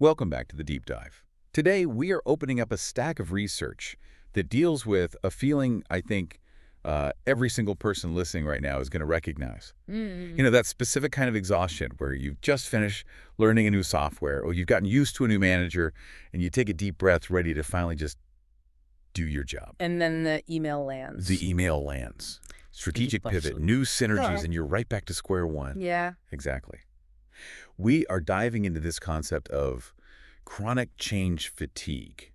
Welcome back to the Deep Dive. Today, we are opening up a stack of research that deals with a feeling I think every single person listening right now is going to recognize. You know, that specific kind of exhaustion where you've just finished learning a new software or you've gotten used to a new manager and you take a deep breath ready to finally just do your job. And then the email lands. The email lands. Strategic pivot, new synergies, and you're right back to square one. Yeah. Exactly. We are diving into this concept of chronic change fatigue.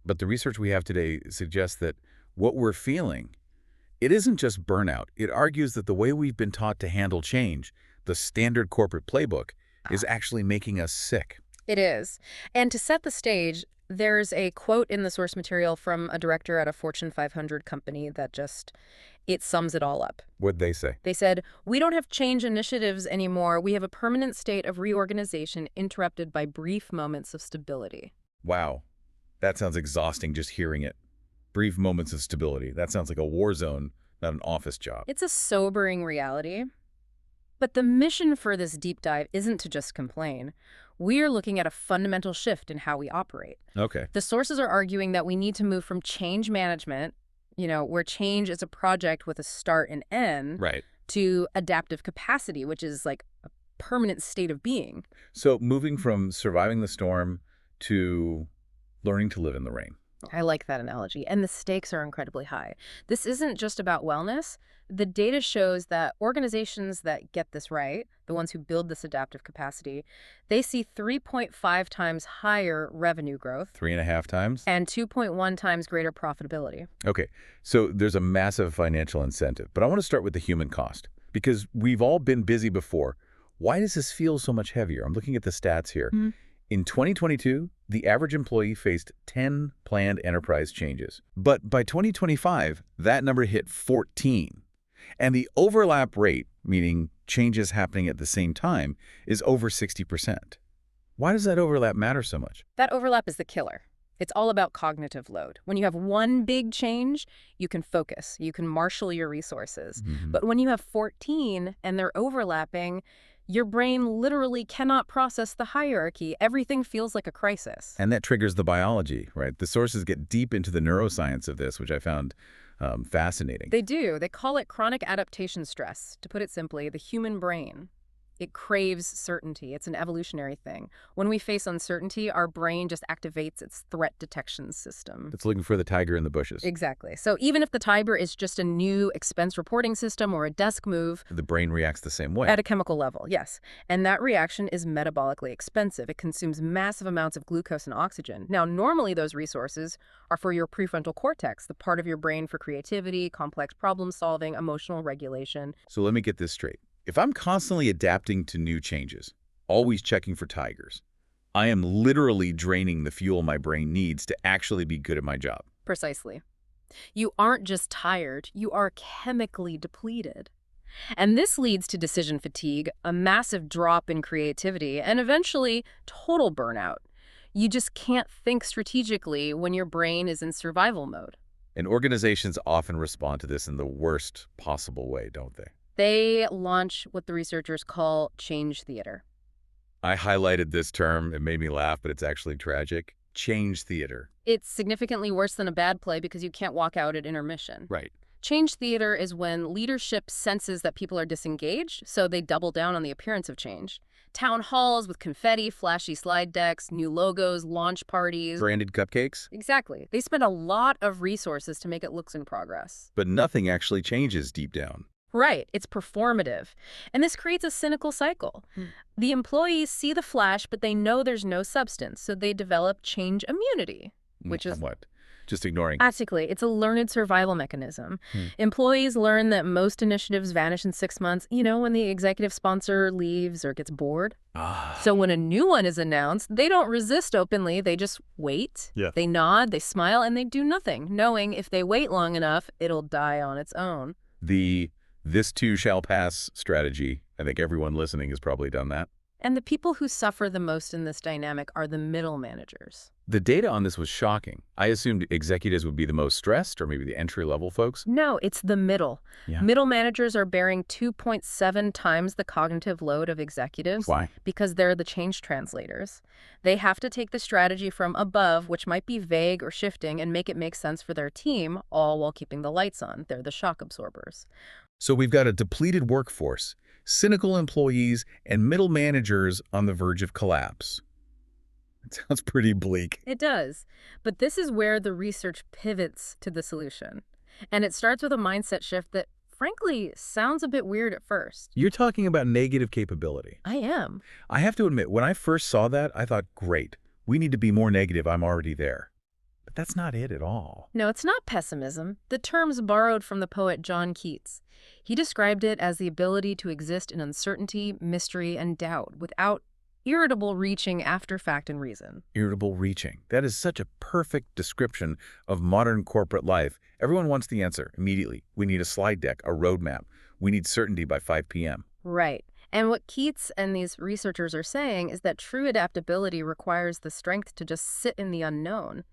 But the research we have today suggests that what we're feeling, it isn't just burnout. It argues that the way we've been taught to handle change, the standard corporate playbook, is actually making us sick. It is. And to set the stage, there's a quote in the source material from a director at a Fortune 500 company that it sums it all up. What'd they say? They said, "We don't have change initiatives anymore. We have a permanent state of reorganization interrupted by brief moments of stability." Wow. That sounds exhausting just hearing it. Brief moments of stability. That sounds like a war zone, not an office job. It's a sobering reality. But the mission for this deep dive isn't to just complain. We are looking at a fundamental shift in how we operate. Okay. The sources are arguing that we need to move from change management, where change is a project with a start and end, Right. to adaptive capacity, which is like a permanent state of being. So moving from surviving the storm to learning to live in the rain. I like that analogy. And the stakes are incredibly high. This isn't just about wellness. The data shows that organizations that get this right, the ones who build this adaptive capacity, they see 3.5 times higher revenue growth 3.5 times? and 2.1 times greater profitability. Okay, so there's a massive financial incentive, but I want to start with the human cost because we've all been busy before. Why does this feel so much heavier? I'm looking at the stats here. In 2022, the average employee faced 10 planned enterprise changes. But by 2025, that number hit 14. And the overlap rate, meaning changes happening at the same time, is over 60%. Why does that overlap matter so much? That overlap is the killer. It's all about cognitive load. When you have one big change, you can focus, you can marshal your resources. But when you have 14 and they're overlapping, your brain literally cannot process the hierarchy. Everything feels like a crisis. And that triggers the biology, right? The sources get deep into the neuroscience of this, which I found fascinating. They do. They call it chronic adaptation stress. To put it simply, the human brain, it craves certainty. It's an evolutionary thing. When we face uncertainty, our brain just activates its threat detection system. It's looking for the tiger in the bushes. Exactly. So even if the tiger is just a new expense reporting system or a desk move, The brain reacts the same way. at a chemical level, yes. And that reaction is metabolically expensive. It consumes massive amounts of glucose and oxygen. Now, normally those resources are for your prefrontal cortex, the part of your brain for creativity, complex problem solving, emotional regulation. So let me get this straight. If I'm constantly adapting to new changes, always checking for tigers, I am literally draining the fuel my brain needs to actually be good at my job. Precisely. You aren't just tired, you are chemically depleted. And this leads to decision fatigue, a massive drop in creativity, and eventually total burnout. You just can't think strategically when your brain is in survival mode. And organizations often respond to this in the worst possible way, don't they? They launch what the researchers call change theater. I highlighted this term. It made me laugh, but it's actually tragic. Change theater. It's significantly worse than a bad play because you can't walk out at intermission. Right. Change theater is when leadership senses that people are disengaged, so they double down on the appearance of change. Town halls with confetti, flashy slide decks, new logos, launch parties. Branded cupcakes? Exactly. They spend a lot of resources to make it look in progress. But nothing actually changes deep down. Right. It's performative. And this creates a cynical cycle. The employees see the flash, but they know there's no substance, so they develop change immunity, which is... What? Just ignoring. Practically, it's a learned survival mechanism. Employees learn that most initiatives vanish in 6 months, when the executive sponsor leaves or gets bored. So when a new one is announced, they don't resist openly. They just wait. Yeah. They nod, they smile, and they do nothing, knowing if they wait long enough, it'll die on its own. The "this too shall pass" strategy. I think everyone listening has probably done that. And the people who suffer the most in this dynamic are the middle managers. The data on this was shocking. I assumed executives would be the most stressed, or maybe the entry-level folks. No, it's the middle. Yeah. Middle managers are bearing 2.7 times the cognitive load of executives. Why? Because they're the change translators. They have to take the strategy from above, which might be vague or shifting, and make it make sense for their team, all while keeping the lights on. They're the shock absorbers. So we've got a depleted workforce, cynical employees, and middle managers on the verge of collapse. It sounds pretty bleak. It does. But this is where the research pivots to the solution. And it starts with a mindset shift that, frankly, sounds a bit weird at first. You're talking about negative capability. I am. I have to admit, when I first saw that, I thought, great, we need to be more negative. I'm already there. But that's not it at all. No, it's not pessimism. The term's borrowed from the poet John Keats. He described it as the ability to exist in uncertainty, mystery, and doubt without irritable reaching after fact and reason. Irritable reaching. That is such a perfect description of modern corporate life. Everyone wants the answer immediately. We need a slide deck, a roadmap. We need certainty by 5 p.m. Right. And what Keats and these researchers are saying is that true adaptability requires the strength to just sit in the unknown.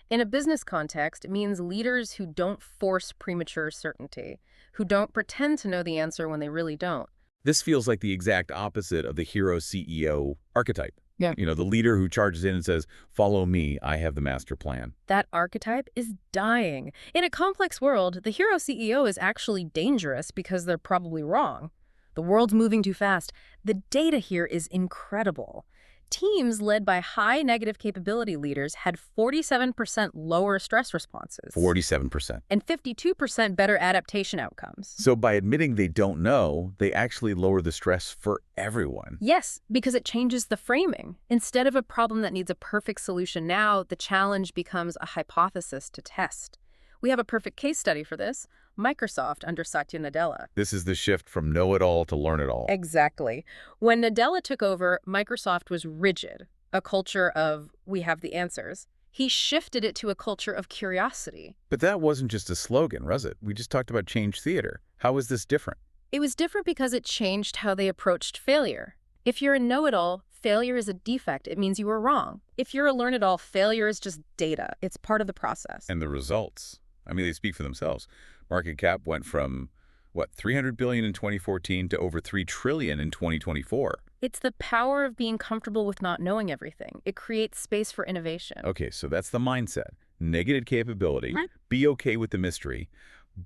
In a business context, it means leaders who don't force premature certainty, who don't pretend to know the answer when they really don't. This feels like the exact opposite of the hero CEO archetype. Yeah. You know, the leader who charges in and says, follow me, I have the master plan. That archetype is dying. In a complex world, the hero CEO is actually dangerous because they're probably wrong. The world's moving too fast. The data here is incredible. Teams led by high negative capability leaders had 47% lower stress responses. 47%. And 52% better adaptation outcomes. So by admitting they don't know, they actually lower the stress for everyone. Yes, because it changes the framing. Instead of a problem that needs a perfect solution now, the challenge becomes a hypothesis to test. We have a perfect case study for this. Microsoft under Satya Nadella. This is the shift from know-it-all to learn-it-all. Exactly. When Nadella took over, Microsoft was rigid, a culture of, we have the answers. He shifted it to a culture of curiosity. But that wasn't just a slogan, was it? We just talked about change theater. How is this different? It was different because it changed how they approached failure. If you're a know-it-all, failure is a defect. It means you were wrong. If you're a learn-it-all, failure is just data. It's part of the process. And the results, I mean, they speak for themselves. Market cap went from, what, $300 billion in 2014 to over $3 trillion in 2024. It's the power of being comfortable with not knowing everything. It creates space for innovation. Okay, so that's the mindset. Negative capability, be okay with the mystery.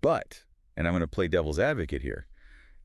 But, and I'm going to play devil's advocate here,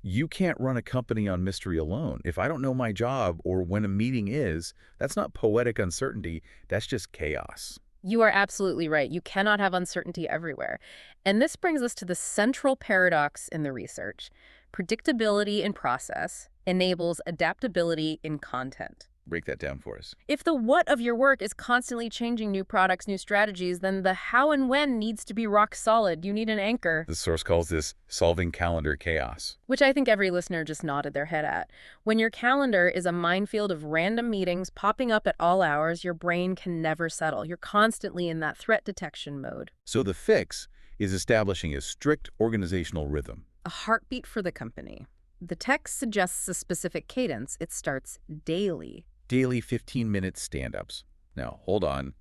you can't run a company on mystery alone. If I don't know my job or when a meeting is, that's not poetic uncertainty, that's just chaos. You are absolutely right. You cannot have uncertainty everywhere. And this brings us to the central paradox in the research. Predictability in process enables adaptability in content. Break that down for us. If the what of your work is constantly changing new products, new strategies, then the how and when needs to be rock solid. You need an anchor. The source calls this solving calendar chaos. Which I think every listener just nodded their head at. When your calendar is a minefield of random meetings popping up at all hours, your brain can never settle. You're constantly in that threat detection mode. So the fix is establishing a strict organizational rhythm. A heartbeat for the company. The text suggests a specific cadence. It starts daily. Daily 15-minute stand-ups. Now, hold on.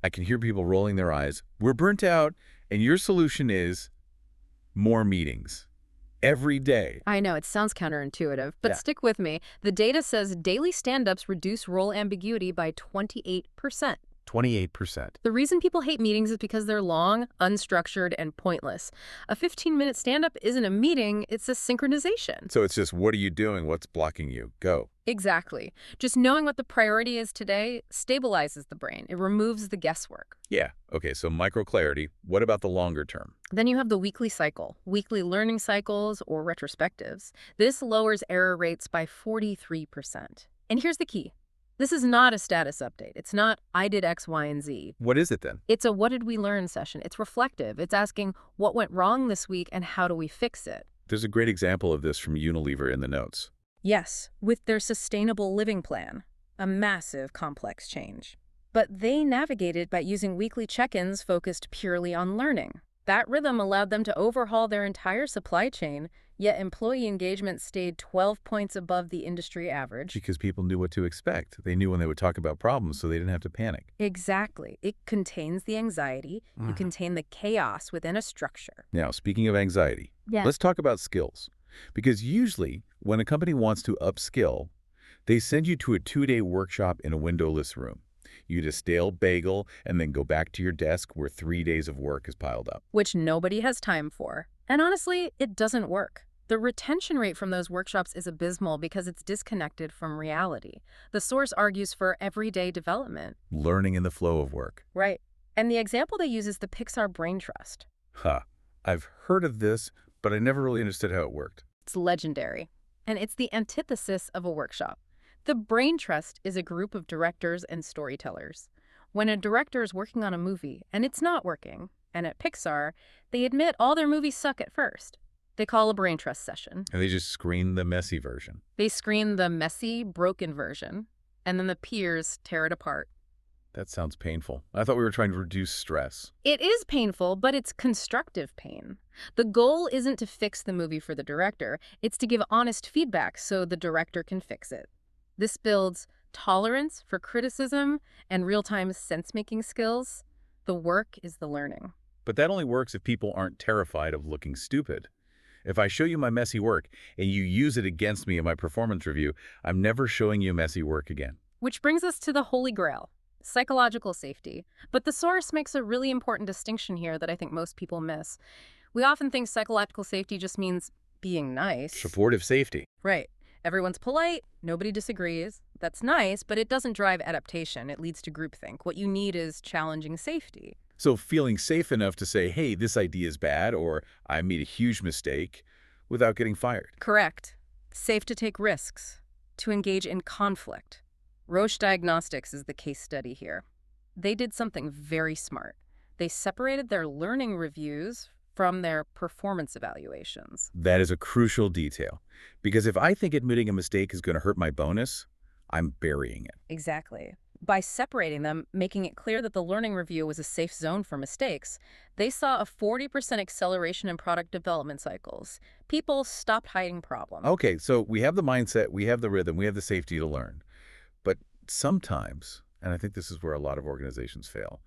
I can hear people rolling their eyes. We're burnt out, and your solution is more meetings. Every day. I know, it sounds counterintuitive, but Yeah. stick with me. The data says daily stand-ups reduce role ambiguity by 28%. 28%. The reason people hate meetings is because they're long, unstructured, and pointless. A 15-minute stand-up isn't a meeting, it's a synchronization. So it's just, what are you doing? What's blocking you? Go. Exactly. Just knowing what the priority is today stabilizes the brain. It removes the guesswork. Yeah. Okay, so micro-clarity. What about the longer term? Then you have the weekly cycle, weekly learning cycles or retrospectives. This lowers error rates by 43%. And here's the key. This is not a status update. It's not, I did X, Y, and Z. What is it then? It's a what did we learn session. It's reflective. It's asking what went wrong this week and how do we fix it? There's a great example of this from Unilever in the notes. Yes, with their sustainable living plan, a massive complex change. But they navigated by using weekly check-ins focused purely on learning. That rhythm allowed them to overhaul their entire supply chain, yet employee engagement stayed 12 points above the industry average. Because people knew what to expect. They knew when they would talk about problems, so they didn't have to panic. Exactly. It contains the anxiety. You contain the chaos within a structure. Now, speaking of anxiety, let's talk about skills. Because usually, when a company wants to upskill, they send you to a 2-day workshop in a windowless room. You eat a stale bagel and then go back to your desk where 3 days of work is piled up. Which nobody has time for. And honestly, it doesn't work. The retention rate from those workshops is abysmal because it's disconnected from reality. The source argues for everyday development. Learning in the flow of work. Right. And the example they use is the Pixar Brain Trust. I've heard of this, but I never really understood how it worked. It's legendary. And it's the antithesis of a workshop. The Brain Trust is a group of directors and storytellers. When a director is working on a movie and it's not working, and at Pixar, they admit all their movies suck at first. They call a brain trust session. And they just screen the messy version. They screen the messy, broken version, and then the peers tear it apart. That sounds painful. I thought we were trying to reduce stress. It is painful, but it's constructive pain. The goal isn't to fix the movie for the director. It's to give honest feedback so the director can fix it. This builds tolerance for criticism and real-time sense-making skills. The work is the learning. But that only works if people aren't terrified of looking stupid. If I show you my messy work and you use it against me in my performance review, I'm never showing you messy work again. Which brings us to the holy grail, psychological safety. But the source makes a really important distinction here that I think most people miss. We often think psychological safety just means being nice. Supportive safety. Right. Everyone's polite, nobody disagrees. That's nice, but it doesn't drive adaptation. It leads to groupthink. What you need is challenging safety. So feeling safe enough to say, hey, this idea is bad, or I made a huge mistake, without getting fired. Correct. Safe to take risks, to engage in conflict. Roche Diagnostics is the case study here. They did something very smart. They separated their learning reviews from their performance evaluations. That is a crucial detail, because if I think admitting a mistake is going to hurt my bonus, I'm burying it. Exactly. By separating them, making it clear that the learning review was a safe zone for mistakes, they saw a 40% acceleration in product development cycles. People stopped hiding problems. Okay, so we have the mindset, we have the rhythm, we have the safety to learn. But sometimes, and I think this is where a lot of organizations fail,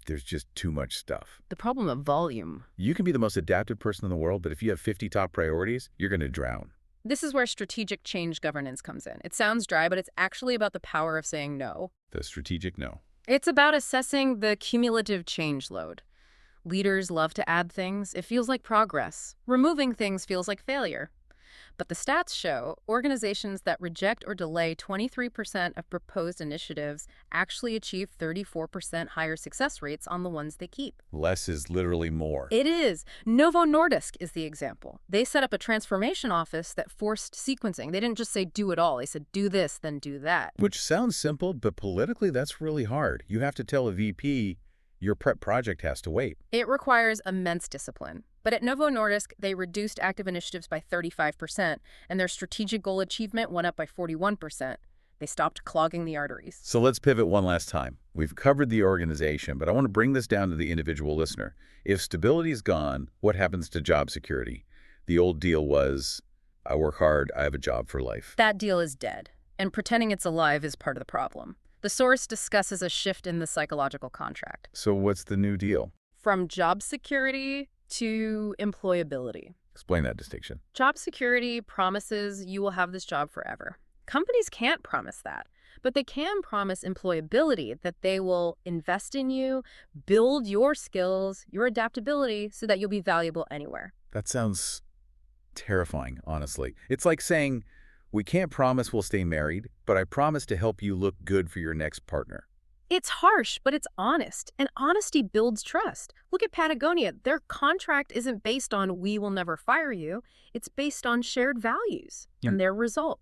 there's just too much stuff. The problem of volume. You can be the most adaptive person in the world, but if you have 50 top priorities, you're going to drown. This is where strategic change governance comes in. It sounds dry, but it's actually about the power of saying no. The strategic no. It's about assessing the cumulative change load. Leaders love to add things. It feels like progress. Removing things feels like failure. But the stats show organizations that reject or delay 23% of proposed initiatives actually achieve 34% higher success rates on the ones they keep. Less is literally more. It is. Novo Nordisk is the example. They set up a transformation office that forced sequencing. They didn't just say do it all. They said do this, then do that. Which sounds simple, but politically that's really hard. You have to tell a VP your prep project has to wait. It requires immense discipline. But at Novo Nordisk, they reduced active initiatives by 35%, and their strategic goal achievement went up by 41%. They stopped clogging the arteries. So let's pivot one last time. We've covered the organization, but I want to bring this down to the individual listener. If stability is gone, what happens to job security? The old deal was, I work hard, I have a job for life. That deal is dead, and pretending it's alive is part of the problem. The source discusses a shift in the psychological contract. So what's the new deal? From job security to employability. Explain that distinction. Job security promises you will have this job forever. Companies can't promise that, but they can promise employability, that they will invest in you, build your skills, your adaptability, so that you'll be valuable anywhere. That sounds terrifying, honestly. It's like saying, we can't promise we'll stay married, but I promise to help you look good for your next partner. It's harsh, but it's honest, and honesty builds trust. Look at Patagonia. Their contract isn't based on we will never fire you. It's based on shared values and their result,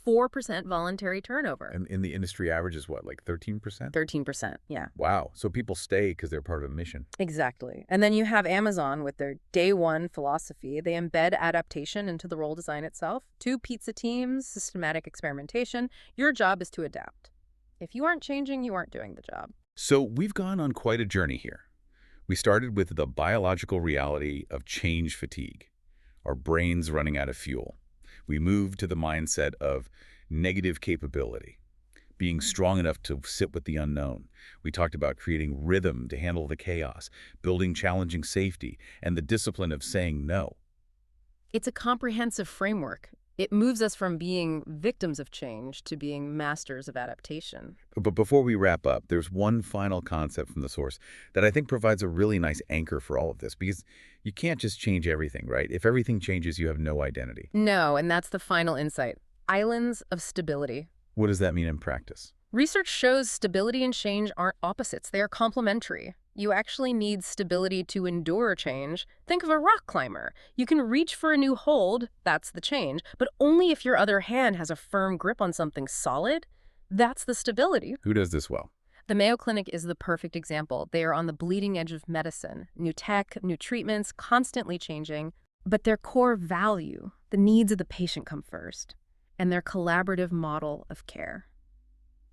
4% voluntary turnover. And in the industry average is what, like 13%? 13%, yeah. Wow. So people stay because they're part of a mission. Exactly. And then you have Amazon with their day one philosophy. They embed adaptation into the role design itself. 2 pizza teams, systematic experimentation. Your job is to adapt. If you aren't changing, you aren't doing the job. So we've gone on quite a journey here. We started with the biological reality of change fatigue, our brains running out of fuel. We moved to the mindset of negative capability, being strong enough to sit with the unknown. We talked about creating rhythm to handle the chaos, building challenging safety, and the discipline of saying no. It's a comprehensive framework. It moves us from being victims of change to being masters of adaptation. But before we wrap up, there's one final concept from the source that I think provides a really nice anchor for all of this, because you can't just change everything, right? If everything changes, you have no identity. No, and that's the final insight. Islands of stability. What does that mean in practice? Research shows stability and change aren't opposites. They are complementary. You actually need stability to endure change. Think of a rock climber. You can reach for a new hold, that's the change, but only if your other hand has a firm grip on something solid. That's the stability. Who does this well? The Mayo Clinic is the perfect example. They are on the bleeding edge of medicine. New tech, new treatments, constantly changing. But their core value, the needs of the patient come first, and their collaborative model of care.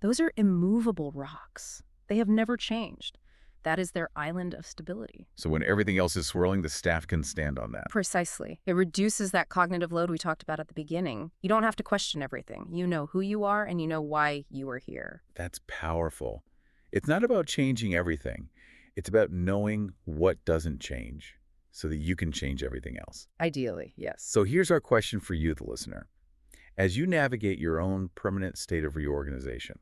Those are immovable rocks. They have never changed. That is their island of stability. So when everything else is swirling, the staff can stand on that. Precisely. It reduces that cognitive load we talked about at the beginning. You don't have to question everything. You know who you are and you know why you are here. That's powerful. It's not about changing everything. It's about knowing what doesn't change so that you can change everything else. Ideally, yes. So here's our question for you, the listener. As you navigate your own permanent state of reorganization,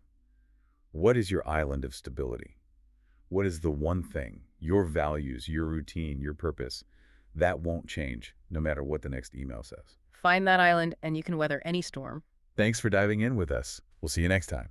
what is your island of stability? What is the one thing, your values, your routine, your purpose, that won't change no matter what the next email says? Find that island and you can weather any storm. Thanks for diving in with us. We'll see you next time.